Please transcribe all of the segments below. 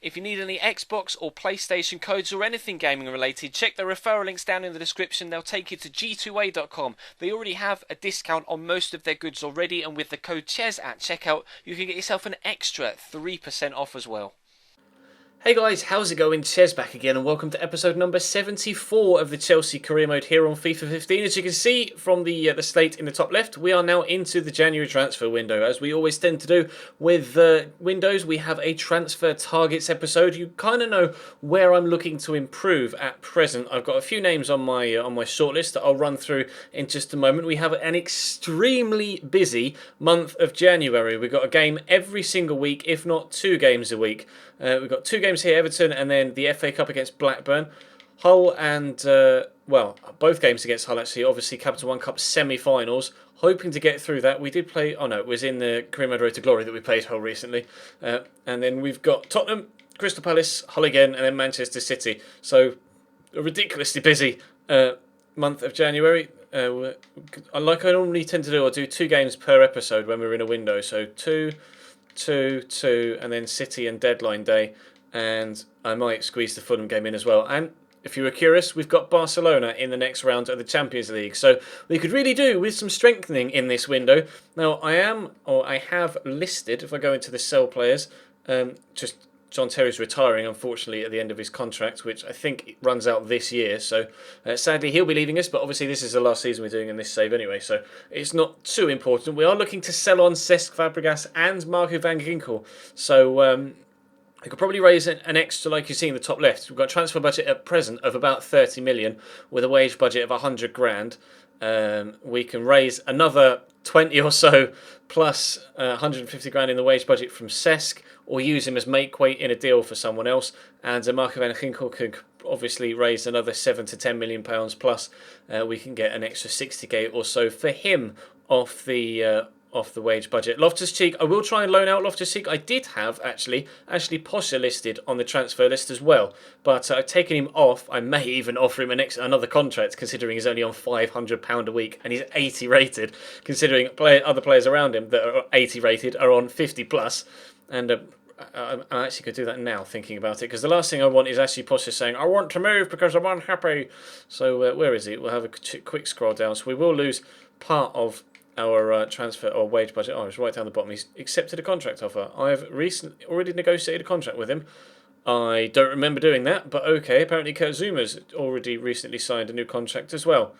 If you need any Xbox or PlayStation codes or anything gaming related, check the referral links down in the description. They'll take you to g2a.com. They already have a discount on most of their goods already, and with the code CHES at checkout, you can get yourself an extra 3% off as well. Hey guys, how's it going? Ches back again, and welcome to episode number 74 of the Chelsea Career Mode here on FIFA 15. As you can see from the slate in the top left, we are now into the January transfer window. As we always tend to do with windows, we have a transfer targets episode. You kind of know where I'm looking to improve at present. I've got a few names on my shortlist that I'll run through in just a moment. We have an extremely busy month of January. We've got a game every single week, if not 2 games a week. We've got 2 games here, Everton, and then the FA Cup against Blackburn. Hull and, both games against Hull, actually. Obviously, Capital One Cup semi-finals. Hoping to get through that. We did play, it was in the Career Mode Road to Glory that we played Hull recently. And then we've got Tottenham, Crystal Palace, Hull again, and then Manchester City. So, a ridiculously busy month of January. Like I normally tend to do, I'll do 2 games per episode when we're in a window. So, 2, and then City and deadline day, and I might squeeze the Fulham game in as well. And if you were curious, we've got Barcelona in the next round of the Champions League, so we could really do with some strengthening in this window. Now, I have listed, if I go into the sell players, just John Terry's retiring, unfortunately, at the end of his contract, which I think runs out this year. So, sadly, he'll be leaving us. But obviously, this is the last season we're doing in this save anyway. So, it's not too important. We are looking to sell on Cesc Fabregas and Marco van Ginkel. So, I could probably raise an extra, like you see in the top left. We've got a transfer budget at present of about 30 million with a wage budget of 100 grand. We can raise another 20 or so plus 150 grand in the wage budget from Cesc, or use him as make weight in a deal for someone else. And Marco van Ginkel could obviously raise another 7 to 10 million pounds plus. We can get an extra 60k or so for him off the wage budget. Loftus-Cheek, I will try and loan out Loftus-Cheek. I did have actually Posher listed on the transfer list as well, but I've taken him off. I may even offer him another contract, considering he's only on £500 a week and he's 80 rated, considering other players around him that are 80 rated are on 50 plus. And I actually could do that now, thinking about it, because the last thing I want is actually Posher saying, I want to move because I'm unhappy. So where is he? We'll have a quick scroll down. So we will lose part of our transfer or wage budget. Oh, it's right down the bottom. He's accepted a contract offer. I've already negotiated a contract with him. I don't remember doing that, but okay. Apparently Kurt Zuma's already recently signed a new contract as well.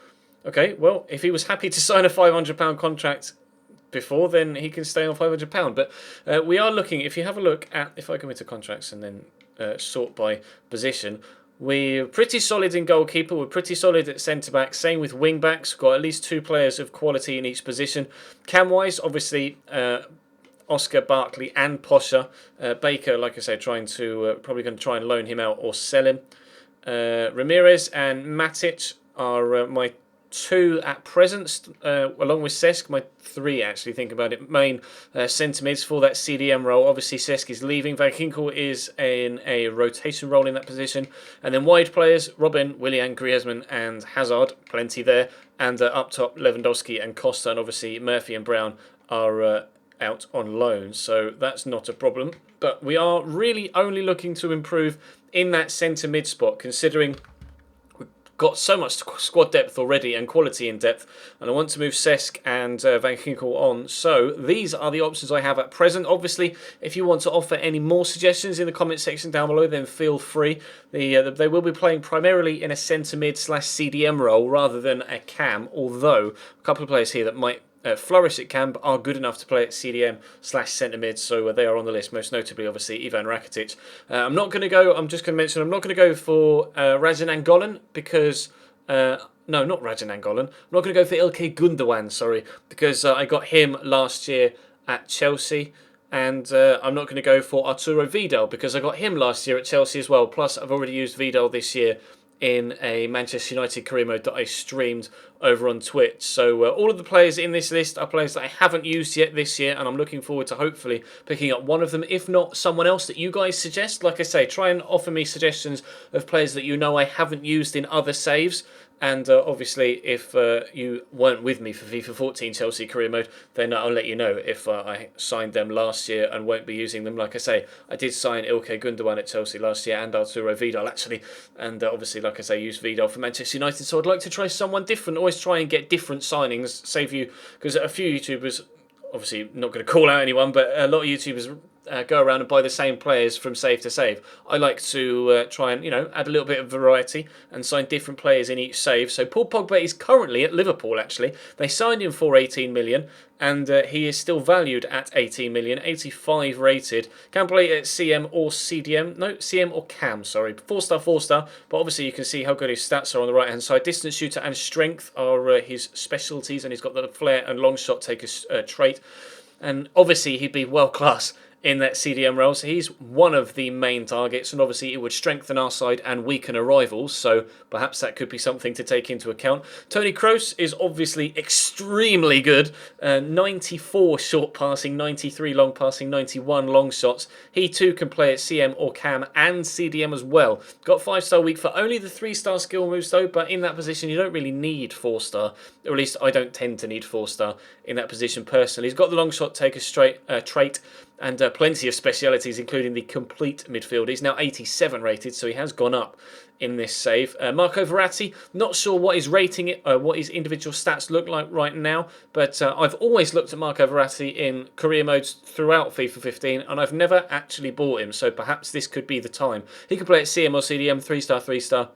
Okay, well, if he was happy to sign a £500 contract before, then he can stay on £500. But we are looking, if you have a look at, if I go into contracts and then sort by position, we're pretty solid in goalkeeper. We're pretty solid at centre-back. Same with wing-backs. We've got at least 2 players of quality in each position. Cam-wise, obviously, Oscar, Barkley and Posher. Baker, like I say, probably going to try and loan him out or sell him. Ramirez and Matic are my 2 at present, along with Cesc, my 3 actually, think about it, main centre mids for that CDM role. Obviously Cesc is leaving, Van Ginkel is in a rotation role in that position, and then wide players, Robin, Willian, Griezmann and Hazard, plenty there, and up top Lewandowski and Costa, and obviously Murphy and Brown are out on loan, so that's not a problem. But we are really only looking to improve in that centre mid spot, considering got so much squad depth already and quality in depth, and I want to move Cesc and Van Ginkel on. So these are the options I have at present. Obviously, if you want to offer any more suggestions in the comment section down below, then feel free. They will be playing primarily in a centre mid / CDM role rather than a cam, although a couple of players here that might flourish at cam, but are good enough to play at CDM / centre mid, so they are on the list, most notably obviously Ivan Rakitic. I'm just going to mention I'm not going to go for Rajan Angolan because no, not Rajan Angolan. I'm not going to go for Ilkay Gundogan, sorry, because I got him last year at Chelsea. And I'm not going to go for Arturo Vidal because I got him last year at Chelsea as well. Plus, I've already used Vidal this year in a Manchester United career mode that I streamed over on Twitch. So all of the players in this list are players that I haven't used yet this year, and I'm looking forward to hopefully picking up one of them, if not someone else that you guys suggest. Like I say, try and offer me suggestions of players that you know I haven't used in other saves. And obviously, if you weren't with me for FIFA 14 Chelsea career mode, then I'll let you know if I signed them last year and won't be using them. Like I say, I did sign Ilkay Gundogan at Chelsea last year and Arturo Vidal actually, and obviously, like I say, use Vidal for Manchester United. So I'd like to try someone different. Always try and get different signings. Save you, because a few YouTubers, obviously not going to call out anyone, but a lot of YouTubers go around and buy the same players from save to save. I like to try and add a little bit of variety and sign different players in each save. So Paul Pogba is currently at Liverpool. Actually, they signed him for 18 million, and he is still valued at 18 million, 85 rated. Can play at CM or CDM. No, CM or CAM. Sorry, 4-star, 4-star. But obviously you can see how good his stats are on the right hand side. Distance shooter and strength are his specialties, and he's got the flair and long shot taker trait. And obviously he'd be world class in that CDM role. So he's one of the main targets, and obviously it would strengthen our side and weaken our rivals, so perhaps that could be something to take into account. Toni Kroos is obviously extremely good. 94 short passing, 93 long passing, 91 long shots. He too can play at CM or CAM and CDM as well. Got 5-star weak for only the 3-star skill moves though, but in that position you don't really need 4-star, or at least I don't tend to need 4-star in that position personally. He's got the long shot taker trait, and plenty of specialities, including the complete midfielder. He's now 87 rated, so he has gone up in this save. Marco Verratti, not sure what his rating, what his individual stats look like right now, but I've always looked at Marco Verratti in career modes throughout FIFA 15, and I've never actually bought him, so perhaps this could be the time. He could play at CM or CDM, 3-star, 3-star.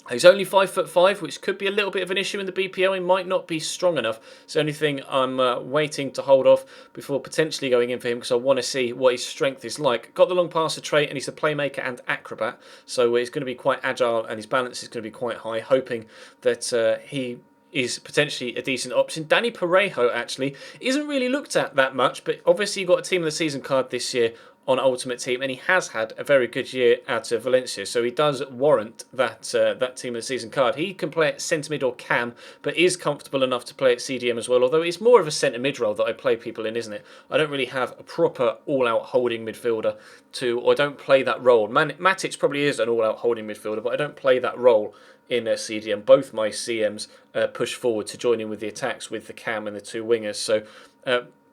He's only 5'5", which could be a little bit of an issue in the BPL. He might not be strong enough. It's the only thing I'm waiting to hold off before potentially going in for him, because I want to see what his strength is like. Got the long passer trait, and he's a playmaker and acrobat, so he's going to be quite agile, and his balance is going to be quite high, hoping that he is potentially a decent option. Danny Parejo actually isn't really looked at that much, but obviously you got a team of the season card this year on Ultimate Team, and he has had a very good year out of Valencia, so he does warrant that Team of the Season card. He can play at centre mid or cam, but is comfortable enough to play at CDM as well, although it's more of a centre mid role that I play people in, isn't it? I don't really have a proper all-out holding midfielder or I don't play that role. Matic probably is an all-out holding midfielder, but I don't play that role in CDM. Both my CMs push forward to join in with the attacks with the cam and the two wingers, so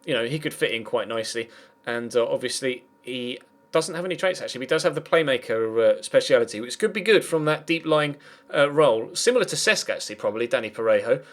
he could fit in quite nicely, and obviously he doesn't have any traits actually, but he does have the playmaker speciality, which could be good from that deep-lying role. Similar to Cesc actually, probably, Danny Parejo.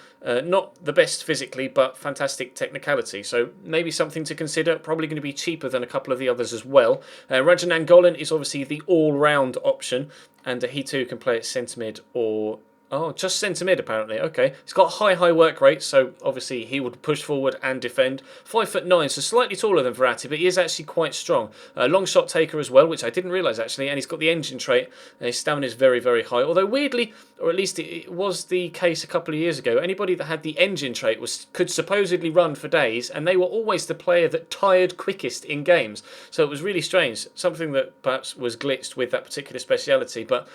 Not the best physically, but fantastic technicality, so maybe something to consider. Probably going to be cheaper than a couple of the others as well. Rajan Angolan is obviously the all-round option, and he too can play at centre mid or... Oh, just centre mid apparently. Okay, he's got high work rate, so obviously he would push forward and defend. 5'9", so slightly taller than Verratti, but he is actually quite strong. Long shot taker as well, which I didn't realise actually, and he's got the engine trait. And his stamina is very high. Although weirdly, or at least it was the case a couple of years ago, anybody that had the engine trait could supposedly run for days, and they were always the player that tired quickest in games. So it was really strange. Something that perhaps was glitched with that particular speciality, but.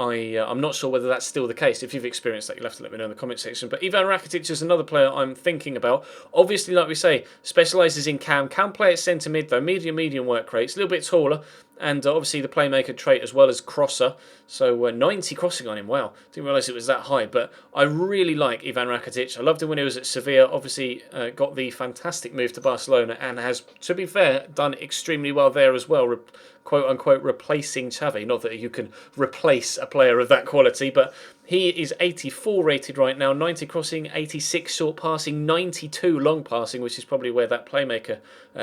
I'm not sure whether that's still the case. If you've experienced that, you'll have to let me know in the comment section. But Ivan Rakitic is another player I'm thinking about. Obviously, like we say, specialises in cam. Can play at centre mid though. Medium work rates. A little bit taller. And obviously the playmaker trait as well as crosser. So 90 crossing on him. Wow. Didn't realise it was that high. But I really like Ivan Rakitic. I loved him when he was at Sevilla. Obviously got the fantastic move to Barcelona and has, to be fair, done extremely well there as well. Quote-unquote replacing Xavi. Not that you can replace a player of that quality, but he is 84 rated right now, 90 crossing, 86 short passing, 92 long passing, which is probably where that playmaker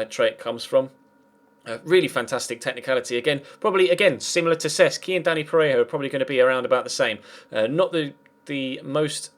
trait comes from. Really fantastic technicality. Again, probably, similar to Cesc. He and Danny Parejo are probably going to be around about the same. Not the most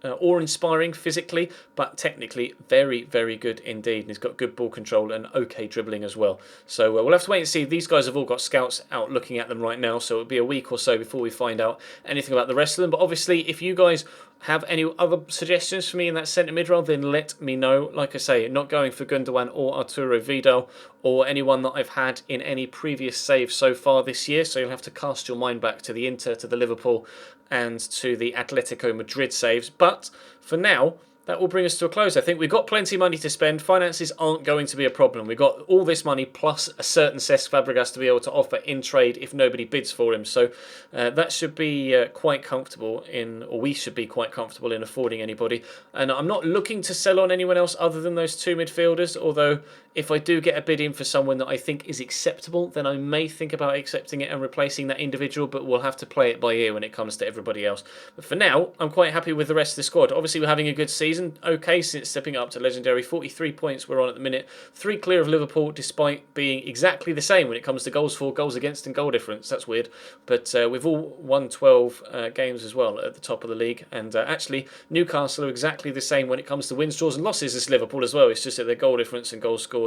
awe-inspiring physically, but technically very good indeed. And he's got good ball control and okay dribbling as well. So we'll have to wait and see. These guys have all got scouts out looking at them right now, so it'll be a week or so before we find out anything about the rest of them. But obviously, if you guys have any other suggestions for me in that centre mid role, then let me know. Like I say, not going for Gundogan or Arturo Vidal or anyone that I've had in any previous saves so far this year, so you'll have to cast your mind back to the Inter, to the Liverpool and to the Atletico Madrid saves. But for now, that will bring us to a close. I think we've got plenty of money to spend. Finances aren't going to be a problem. We've got all this money plus a certain Cesc Fabregas to be able to offer in trade if nobody bids for him. So that should be quite comfortable or we should be quite comfortable in affording anybody. And I'm not looking to sell on anyone else other than those two midfielders, although if I do get a bid in for someone that I think is acceptable, then I may think about accepting it and replacing that individual, but we'll have to play it by ear when it comes to everybody else. But for now, I'm quite happy with the rest of the squad. Obviously, we're having a good season. Okay, since stepping up to legendary, 43 points we're on at the minute. 3 clear of Liverpool, despite being exactly the same when it comes to goals for, goals against and goal difference. That's weird. But we've all won 12 games as well at the top of the league. And actually, Newcastle are exactly the same when it comes to wins, draws and losses as Liverpool as well. It's just that their goal difference and goals scored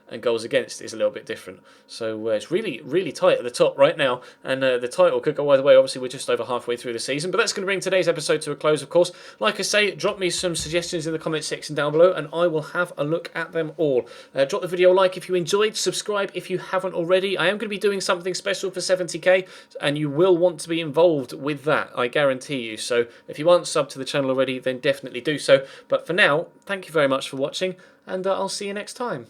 and goals against is a little bit different. So it's really, really tight at the top right now. And the title could go either way. Obviously, we're just over halfway through the season. But that's going to bring today's episode to a close, of course. Like I say, drop me some suggestions in the comment section down below and I will have a look at them all. Drop the video a like if you enjoyed. Subscribe if you haven't already. I am going to be doing something special for 70k and you will want to be involved with that, I guarantee you. So if you aren't subbed to the channel already, then definitely do so. But for now, thank you very much for watching and I'll see you next time.